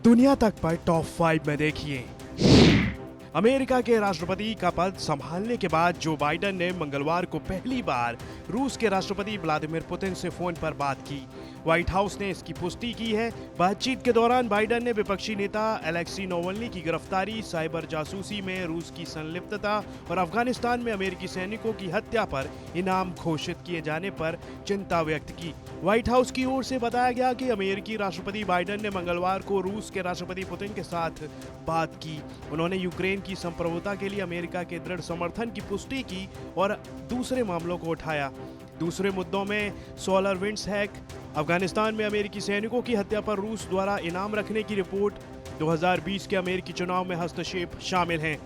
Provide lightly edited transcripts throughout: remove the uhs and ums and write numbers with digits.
दुनिया तक पर टॉप 5 में देखिए। अमेरिका के राष्ट्रपति का पद संभालने के बाद जो बाइडेन ने मंगलवार को पहली बार रूस के राष्ट्रपति व्लादिमीर पुतिन से फोन पर बात की। व्हाइट हाउस ने इसकी पुष्टि की है। बातचीत के दौरान बाइडेन ने विपक्षी नेता अलेक्सी नावल्नी की गिरफ्तारी, साइबर जासूसी में रूस की संलिप्तता और अफगानिस्तान में अमेरिकी सैनिकों की हत्या पर इनाम घोषित किए जाने पर चिंता व्यक्त की। व्हाइट हाउस की ओर से बताया गया कि अमेरिकी राष्ट्रपति बाइडेन ने मंगलवार को रूस के राष्ट्रपति पुतिन के साथ बात की। उन्होंने यूक्रेन की संप्रभुता के लिए अमेरिका के दृढ़ समर्थन की पुष्टि की और दूसरे मामलों को उठाया। दूसरे मुद्दों में सोलरविंड्स हैक, अफगानिस्तान में अमेरिकी सैनिकों की हत्या पर रूस द्वारा इनाम रखने की रिपोर्ट, 2020 के अमेरिकी चुनाव में हस्तक्षेप शामिल हैं।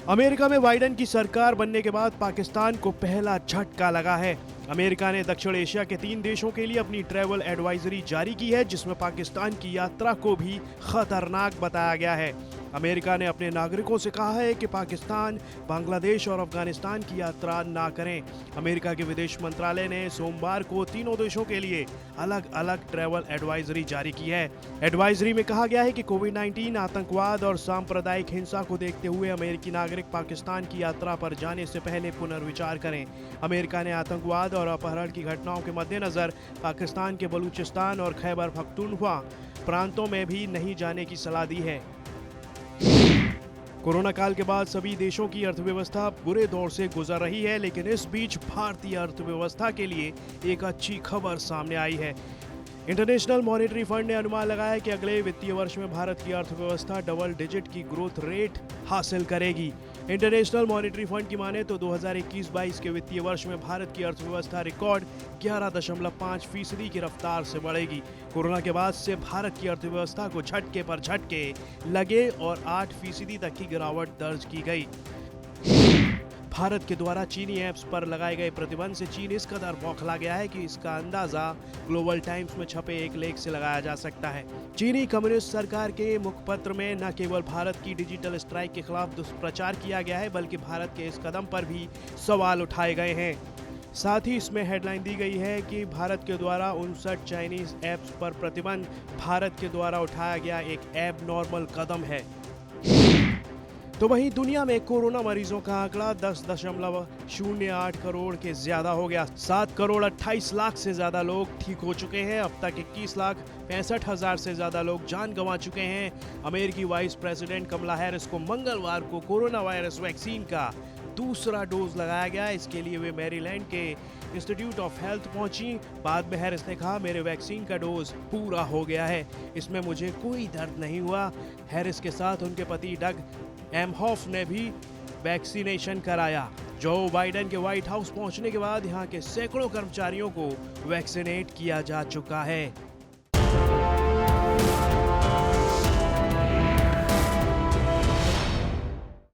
अमेरिका में बाइडेन की सरकार बनने के बाद पाकिस्तान को पहला झटका लगा है। अमेरिका ने दक्षिण एशिया के 3 देशों के लिए अपनी ट्रैवल एडवाइजरी जारी की है, जिसमें पाकिस्तान की यात्रा को भी खतरनाक बताया गया है। अमेरिका ने अपने नागरिकों से कहा है कि पाकिस्तान, बांग्लादेश और अफगानिस्तान की यात्रा ना करें। अमेरिका के विदेश मंत्रालय ने सोमवार को तीनों देशों के लिए अलग अलग ट्रैवल एडवाइजरी जारी की है। एडवाइजरी में कहा गया है कि कोविड-19, आतंकवाद और सांप्रदायिक हिंसा को देखते हुए अमेरिकी नागरिक पाकिस्तान की यात्रा पर जाने से पहले पुनर्विचार करें। अमेरिका ने आतंकवाद और अपहरण की घटनाओं के मद्देनजर पाकिस्तान के बलूचिस्तान और खैबर पख्तूनख्वा प्रांतों में भी नहीं जाने की सलाह दी है। कोरोना काल के बाद सभी देशों की अर्थव्यवस्था बुरे दौर से गुजर रही है, लेकिन इस बीच भारतीय अर्थव्यवस्था के लिए एक अच्छी खबर सामने आई है। इंटरनेशनल मॉनेटरी फंड ने अनुमान लगाया है कि अगले वित्तीय वर्ष में भारत की अर्थव्यवस्था डबल डिजिट की ग्रोथ रेट हासिल करेगी। इंटरनेशनल मॉनेटरी फंड की माने तो 2021-22 के वित्तीय वर्ष में भारत की अर्थव्यवस्था रिकॉर्ड 11.5% की रफ्तार से बढ़ेगी। कोरोना के बाद से भारत की अर्थव्यवस्था को झटके पर झटके लगे और 8% तक की गिरावट दर्ज की गई। भारत के द्वारा चीनी ऐप्स पर लगाए गए प्रतिबंध से चीन इस कदर बौखला गया है कि इसका अंदाजा ग्लोबल टाइम्स में छपे एक लेख से लगाया जा सकता है। चीनी कम्युनिस्ट सरकार के मुखपत्र में न केवल भारत की डिजिटल स्ट्राइक के खिलाफ दुष्प्रचार किया गया है, बल्कि भारत के इस कदम पर भी सवाल उठाए गए हैं। साथ ही इसमें हेडलाइन दी गई है कि भारत के द्वारा 59 चाइनीज ऐप्स पर प्रतिबंध भारत के द्वारा उठाया गया एक एबनॉर्मल कदम है। तो वहीं दुनिया में कोरोना मरीजों का आंकड़ा 10.08 करोड़ के ज्यादा हो गया। 7 करोड़ 28 लाख से ज्यादा लोग ठीक हो चुके हैं। अब तक 21 लाख 65 हजार से ज्यादा लोग जान गंवा चुके हैं। अमेरिकी वाइस प्रेसिडेंट कमला हैरिस को मंगलवार को कोरोना वायरस वैक्सीन का दूसरा डोज लगाया गया। इसके लिए वे मैरीलैंड के इंस्टीट्यूट ऑफ हेल्थ पहुंची। बाद में हैरिस ने कहा, मेरे वैक्सीन का डोज पूरा हो गया है, इसमें मुझे कोई दर्द नहीं हुआ। हैरिस के साथ उनके पति डग एमहॉफ ने भी वैक्सीनेशन कराया। जो बाइडेन के व्हाइट हाउस पहुंचने के बाद यहां के सैकड़ों कर्मचारियों को वैक्सीनेट किया जा चुका है।